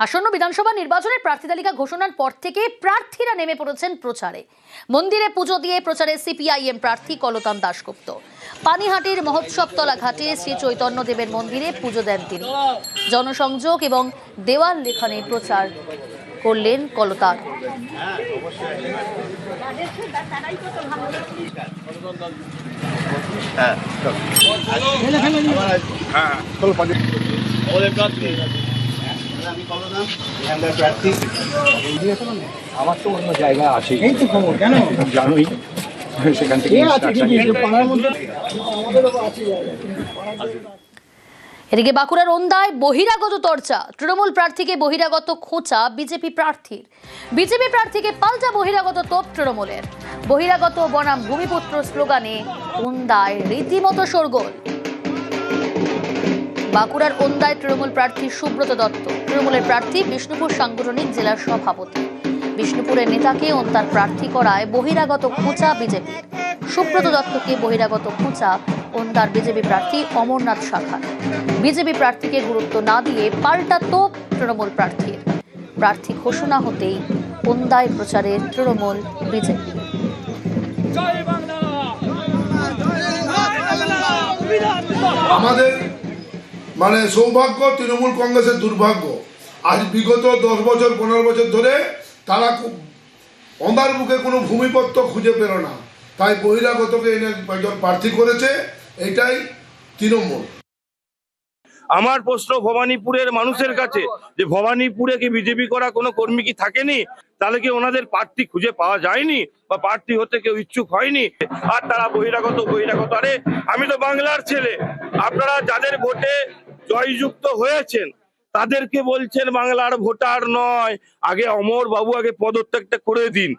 আসন্ন বিধানসভা নির্বাচনের প্রার্থী তালিকা ঘোষণার পর থেকে প্রার্থীরা নেমে পড়েছেন প্রচারে। মন্দিরে পুজো দিয়ে প্রচারে সিপিআইএম প্রার্থী কলতান দাশগুপ্ত। পানিহাটির মহোৎসবতলা ঘাটে শ্রী চৈতন্য দেবের মন্দিরে পুজো দেন তিনি। জনসংযোগ এবং দেওয়াল লেখনে প্রচার করলেন কলতান। আমার তো অন্য জায়গায় আসে, এই তো খবর কেন জানোই, সেখান থেকে এদিকে বাঁকুড়ার ওন্দায় বহিরাগত চর্চা, তৃণমূল প্রার্থীকে বহিরাগত খোঁচা বিজেপি প্রার্থীর। বিজেপি প্রার্থীকে পাল্টা বহিরাগত তোপ তৃণমূলের। বহিরাগত বনাম ভূমিপুত্র স্লোগানে ওন্দায় রীতিমতো শোরগোল। বাঁকুড়ার ওন্দায় তৃণমূল প্রার্থী সুব্রত দত্ত, তৃণমূলের প্রার্থী বিষ্ণুপুর সাংগঠনিক জেলার সভাপতি। বিষ্ণুপুরের নেতাকে ওন্দার প্রার্থী করায় বহিরাগত খোঁচা বিজেপির। সুব্রত দত্তকে বহিরাগত খোঁচা ওন্দার বিজেপি প্রার্থী অমরনাথ শাখা। বিজেপি প্রার্থীকে গুরুত্ব না দিয়ে পাল্টা তোপ তৃণমূল প্রার্থীর। প্রার্থী ঘোষণা হতেই ওন্দায় প্রচারে তৃণমূল বিজেপি। আমাদের সৌভাগ্য, তৃণমূল কংগ্রেসের দুর্ভাগ্য। আজ বিগত 10 বছর 15 বছর ধরে তারা ওন্দার বুকে কোনো ভূমিপত্র খুঁজে পেল না, তাই বহিরাগতকে এনে একজন প্রার্থী করেছে। এটাই তৃণমূল। আমার প্রশ্ন ভবানীপুরের মানুষের কাছে, যে ভবানীপুরে কি বিজেপি করা কোনো কর্মী কি থাকেনি? তাহলে কি ওনাদের প্রার্থী খুঁজে পাওয়া যায়নি, বা প্রার্থী হতে কেউ ইচ্ছুক হয়নি? আর তারা বহিরাগত। আরে আমি তো বাংলার ছেলে, আপনারা যাদের ভোটে জয়যুক্ত হয়েছেন তাদেরকে বলছেন বাংলার ভোটার নয়। আগে অমর বাবু আগে পদত্যাগটা করে দিন।